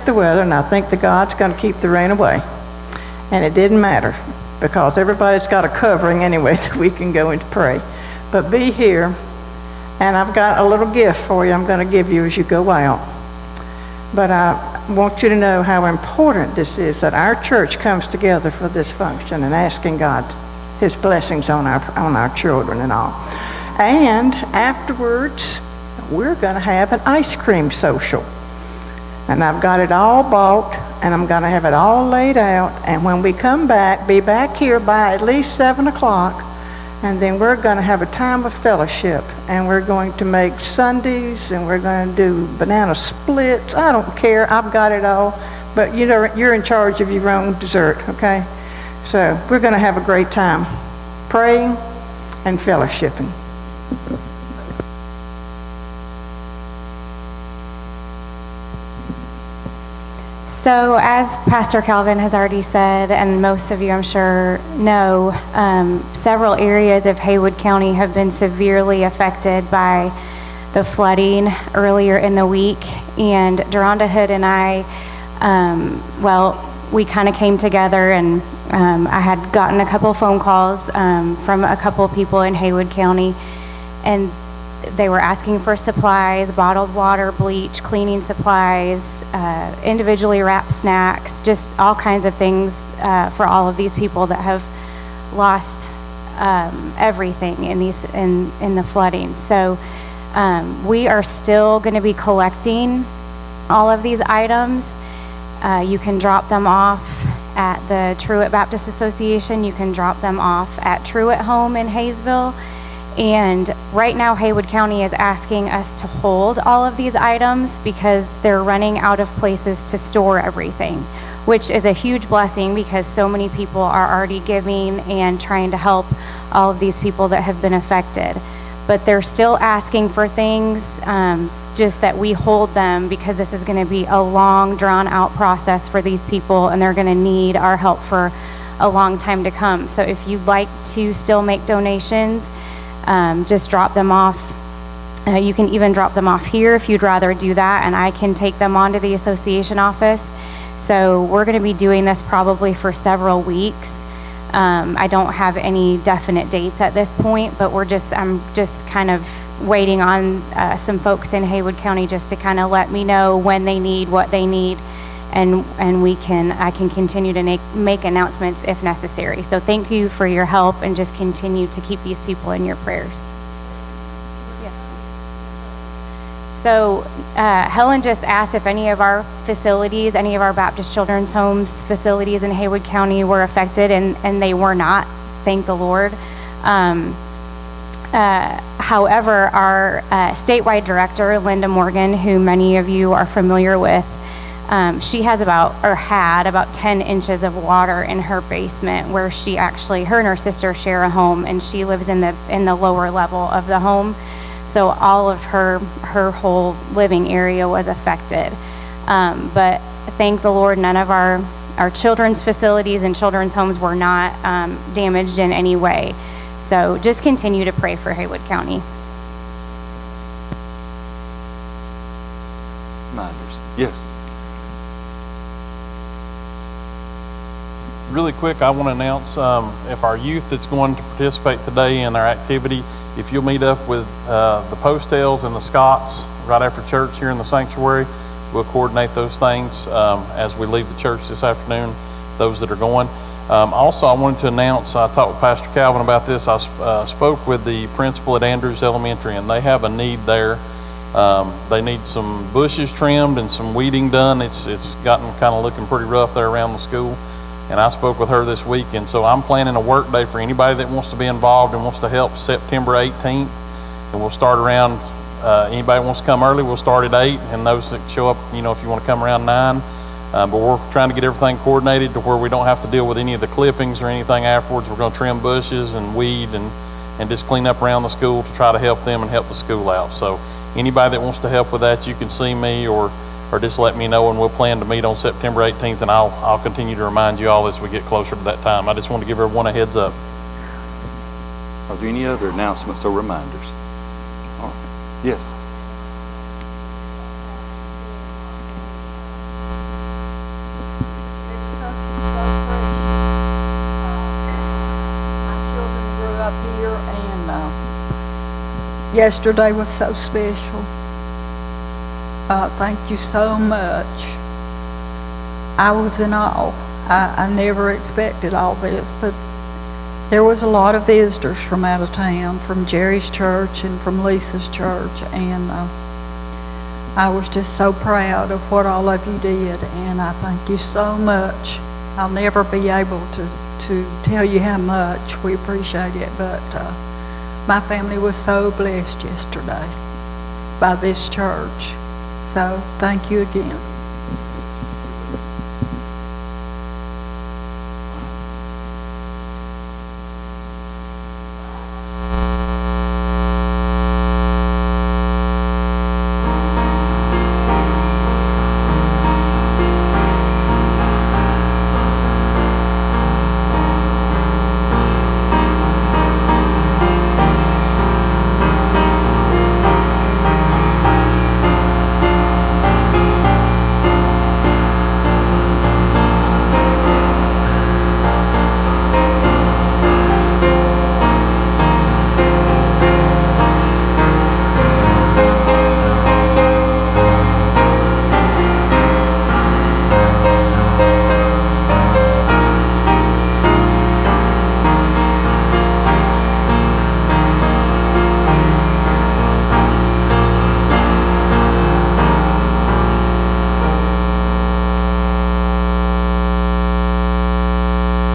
checked the weather, and I think the God's going to keep the rain away. And it didn't matter, because everybody's got a covering anyway that we can go and pray. But be here, and I've got a little gift for you I'm going to give you as you go out. But I want you to know how important this is, that our church comes together for this function and asking God his blessings on our children and all. And afterwards, we're going to have an ice cream social. And I've got it all bought, and I'm going to have it all laid out. And when we come back, be back here by at least 7 o'clock, and then we're going to have a time of fellowship. And we're going to make sundaes, and we're going to do banana splits. I don't care. I've got it all. But you know, you're in charge of your own dessert, okay? So we're going to have a great time praying and fellowshipping. So as Pastor Calvin has already said, and most of you I'm sure know, several areas of Haywood County have been severely affected by the flooding earlier in the week. And Deronda Hood and I, we kind of came together, and I had gotten a couple phone calls from a couple people in Haywood County, and they were asking for supplies, bottled water, bleach, cleaning supplies, individually wrapped snacks, just all kinds of things for all of these people that have lost everything in the flooding. So we are still going to be collecting all of these items. You can drop them off at the Truett Baptist Association. You can drop them off at Truett Home in Hayesville. And right now, Haywood County is asking us to hold all of these items because they're running out of places to store everything, which is a huge blessing because so many people are already giving and trying to help all of these people that have been affected. But they're still asking for things, just that we hold them, because this is going to be a long, drawn-out process for these people, and they're going to need our help for a long time to come. So if you'd like to still make donations, just drop them off. You can even drop them off here if you'd rather do that, and I can take them on to the association office. So we're going to be doing this probably for several weeks. I don't have any definite dates at this point, but I'm just kind of waiting on some folks in Haywood County just to kind of let me know when they need what they need, and I can continue to make announcements if necessary. So thank you for your help, and just continue to keep these people in your prayers. Yes. So Helen just asked if any of our facilities, any of our Baptist Children's Homes facilities in Haywood County were affected, and they were not, thank the Lord. However, our statewide director, Linda Morgan, who many of you are familiar with, she had about 10 inches of water in her basement, where her and her sister share a home, and she lives in the lower level of the home. So all of her whole living area was affected. But thank the Lord, none of our children's facilities and children's homes were not damaged in any way. So just continue to pray for Haywood County. Reminders. Yes. Really quick, I want to announce if our youth that's going to participate today in our activity, if you'll meet up with the Postels and the Scotts right after church here in the sanctuary, we'll coordinate those things as we leave the church this afternoon, those that are going. Also, I wanted to announce, I talked with Pastor Calvin about this. I spoke with the principal at Andrews Elementary, and they have a need there. They need some bushes trimmed and some weeding done. It's gotten kind of looking pretty rough there around the school. And I spoke with her this week, and so I'm planning a work day for anybody that wants to be involved and wants to help September 18th. And we'll start around, anybody wants to come early, we'll start at 8, and those that show up, if you want to come around 9. But we're trying to get everything coordinated to where we don't have to deal with any of the clippings or anything afterwards. We're going to trim bushes and weed and just clean up around the school to try to help them and help the school out. So anybody that wants to help with that, you can see me or just let me know, and we'll plan to meet on September 18th, and I'll continue to remind you all as we get closer to that time. I just want to give everyone a heads up. Are there any other announcements or reminders? All right. Yes. yesterday was so special. Thank you so much. I was in awe. I never expected all this, but there was a lot of visitors from out of town, from Jerry's church and from Lisa's church, and I was just so proud of what all of you did, and I thank you so much. I'll never be able to tell you how much we appreciate it, but my family was so blessed yesterday by this church. So thank you again.